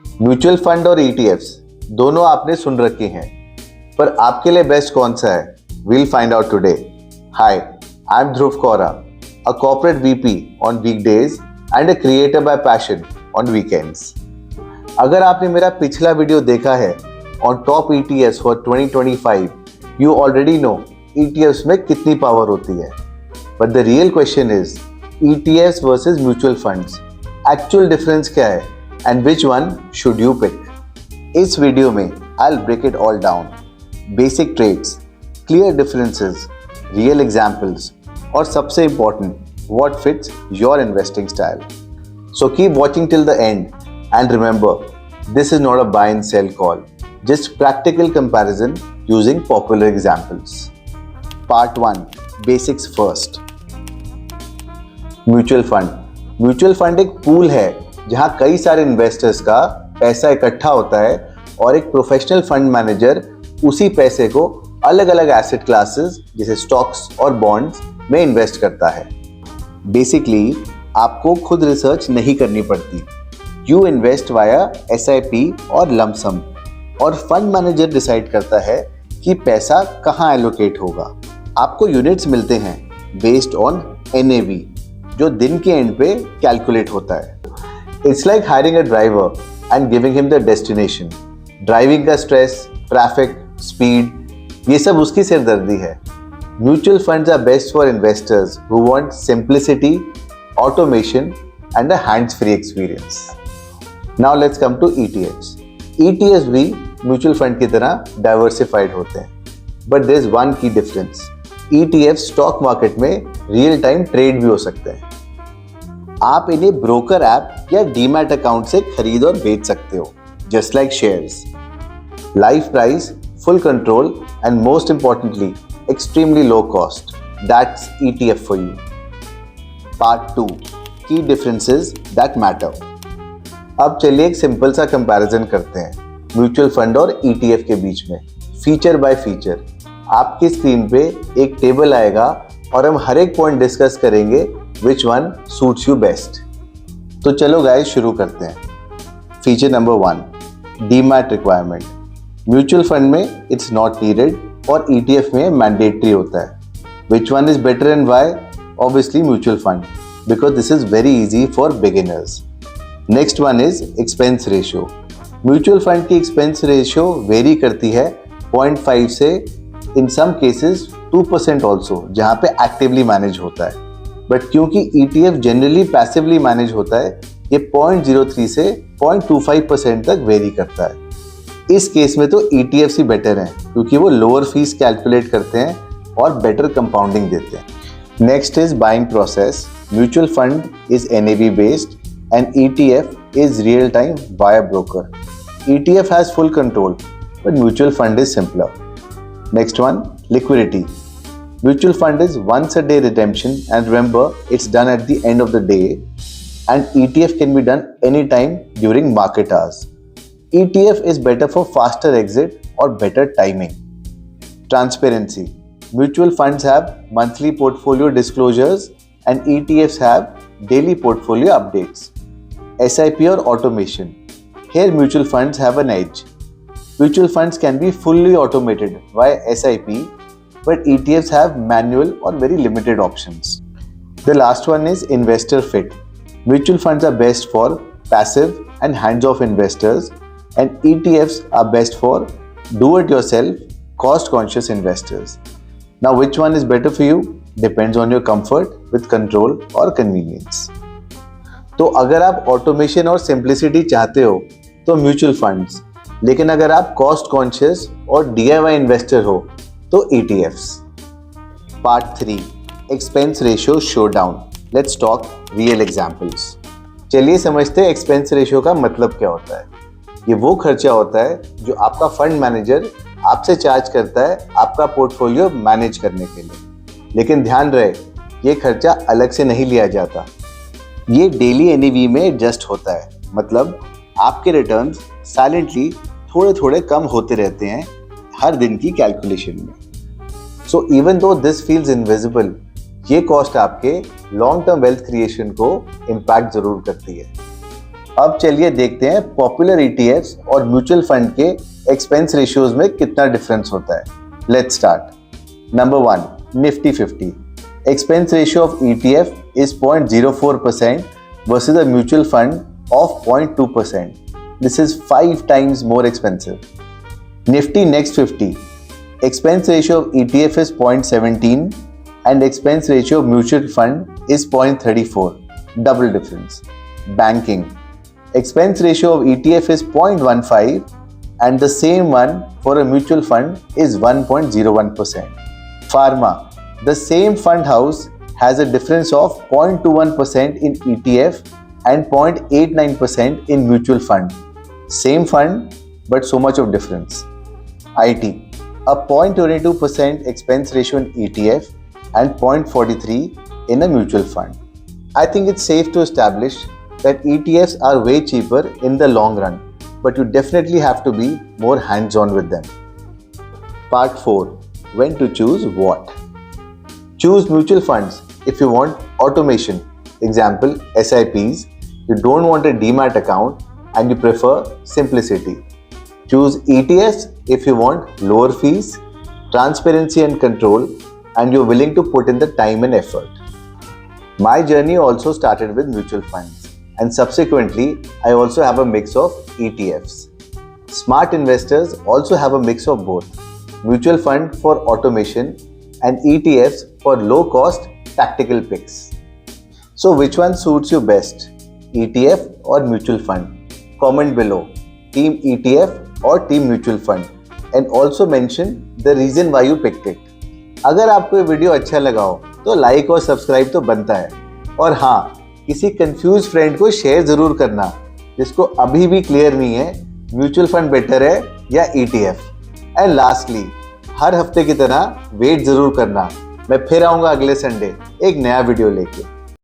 Mutual fund और ETFs दोनों आपने सुन रखे हैं, पर आपके लिए बेस्ट कौन सा है? We'll find out today. Hi, I am Dhruv Kora, a corporate VP on weekdays and a creator by passion on weekends. अगर आपने मेरा पिछला वीडियो देखा है on top ETFs for 2025, you already know ETFs में कितनी पावर होती है। But the real question is ETFs versus mutual funds, actual difference क्या है and which one should you pick? इस वीडियो में I will break it all down, basic trades, clear differences, real examples और सबसे important what fits your investing style. So keep watching till the end and remember, this is not a buy and sell call, just practical comparison using popular examples. Part 1, Basics first. Mutual Fund. Mutual Fund एक pool है जहां कई सारे investors का पैसा इकट्ठा होता है और एक प्रोफेशनल फंड मैनेजर उसी पैसे को अलग अलग एसेट क्लासेस जैसे स्टॉक्स और बॉन्ड्स में इन्वेस्ट करता है। बेसिकली आपको खुद रिसर्च नहीं करनी पड़ती। यू इन्वेस्ट वाया SIP और लमसम, और फंड मैनेजर डिसाइड करता है कि पैसा कहाँ एलोकेट होगा। आपको यूनिट्स मिलते हैं बेस्ड ऑन NAV, जो दिन के एंड पे कैलकुलेट होता है। It's like hiring a driver and giving him the destination. Driving का स्ट्रेस, ट्रैफिक, स्पीड, ये सब उसकी सिरदर्दी है। Mutual funds are best for investors who want simplicity, automation and a hands-free experience. Now let's come to ETFs. ETFs भी mutual fund की तरह diversified होते हैं, but there is one key difference. ETFs stock market में real time trade भी हो सकते हैं। आप इन्हें ब्रोकर ऐप या डीमैट अकाउंट से खरीद और बेच सकते हो, just like shares. Live price, full control and most importantly extremely low cost. That's ETF for you. Part 2, Key Differences That Matter. अब चलिए एक सिंपल सा कंपैरिजन करते हैं म्यूचुअल फंड और ETF के बीच में, फीचर बाय फीचर। आपकी स्क्रीन पे एक टेबल आएगा और हम हर एक पॉइंट डिस्कस करेंगे which one suits you best. तो चलो गाइस शुरू करते हैं। Feature number 1, demat requirement. Mutual fund में इट्स नॉट नीडेड और ETF में मैंडेटरी होता है। Which one is better and why? Obviously mutual fund, because this is very easy for beginners. Next one is expense ratio. Mutual fund की expense ratio vary करती है 0.5 से in some cases 2% also, जहाँ पे actively manage होता है। But क्योंकि ETF generally passively manage होता है, ये 0.03 से 0.25% तक वेरी करता है। इस केस में तो ETFs ही बेटर हैं, क्योंकि वो लोअर फीस कैलकुलेट करते हैं और बेटर कंपाउंडिंग देते हैं। Next is buying process. Mutual fund is NAV based and ETF is real time via broker. ETF has full control, but mutual fund is simpler. Next one, liquidity. Mutual fund is once a day redemption, and remember it's done at the end of the day, and ETF can be done anytime during market hours. ETF is better for faster exit or better timing. Transparency. Mutual funds have monthly portfolio disclosures and ETFs have daily portfolio updates. SIP or automation. Here mutual funds have an edge. Mutual funds can be fully automated via SIP, but ETFs have manual or very limited options. The last one is investor fit. Mutual funds are best for passive and hands-off investors, and ETFs are best for do-it-yourself, cost-conscious investors. Now which one is better for you depends on your comfort with control or convenience. तो अगर आप automation और simplicity चाहते हो तो mutual funds, लेकिन अगर आप कॉस्ट कॉन्शियस और DIY इन्वेस्टर हो तो ETFs. Part 3, expense ratio showdown. Let's talk real examples. चलिए समझते हैं एक्सपेंस रेशियो का मतलब क्या होता है। ये वो खर्चा होता है जो आपका फंड मैनेजर आपसे चार्ज करता है आपका पोर्टफोलियो मैनेज करने के लिए। लेकिन ध्यान रहे, ये खर्चा अलग से नहीं लिया जाता, ये डेली NAV में एडजस्ट होता है। मतलब आपके रिटर्न्स साइलेंटली थोड़े थोड़े कम होते रहते हैं हर दिन की कैलकुलेशन में। So even though this feels invisible, ये कॉस्ट आपके लॉन्ग टर्म वेल्थ क्रिएशन को इम्पैक्ट जरूर करती है। अब चलिए देखते हैं पॉपुलर ETFs और म्यूचुअल फंड के एक्सपेंस रेशियोज में कितना डिफरेंस होता है। Let's start. Number 1, Nifty 50। Expense ratio of ETF is 0.04% versus a mutual fund of 0.2%. This is 5 times more expensive. Nifty Next 50. Expense ratio of ETF is 0.17 and expense ratio of mutual fund is 0.34. Double difference. Banking. Expense ratio of ETF is 0.15 and the same one for a mutual fund is 1.01%. Pharma. The same fund house has a difference of 0.21% in ETF and 0.89% in mutual fund. Same fund, but so much of difference. IT, a 0.22% expense ratio in ETF and 0.43 in a mutual fund. I think it's safe to establish that ETFs are way cheaper in the long run, but you definitely have to be more hands-on with them. Part 4. When to choose what? Choose mutual funds if you want automation. Example, SIPs. You don't want a demat account and you prefer simplicity. Choose ETFs if you want lower fees, transparency and control, and you're willing to put in the time and effort. My journey also started with mutual funds, and subsequently, I also have a mix of ETFs. Smart investors also have a mix of both. Mutual fund for automation and ETFs for low-cost tactical picks. So which one suits you best? ETF or mutual fund? Comment below. Team ETF or team mutual fund? And also mention the reason why you picked it. अगर आपको ये video अच्छा लगा हो तो like और subscribe तो बनता है। और हाँ, किसी कंफ्यूज फ्रेंड को शेयर जरूर करना जिसको अभी भी क्लियर नहीं है म्यूचुअल फंड बेटर है या ETF। एंड लास्टली, हर हफ्ते की तरह वेट जरूर करना, मैं फिर आऊंगा अगले संडे एक नया वीडियो लेके।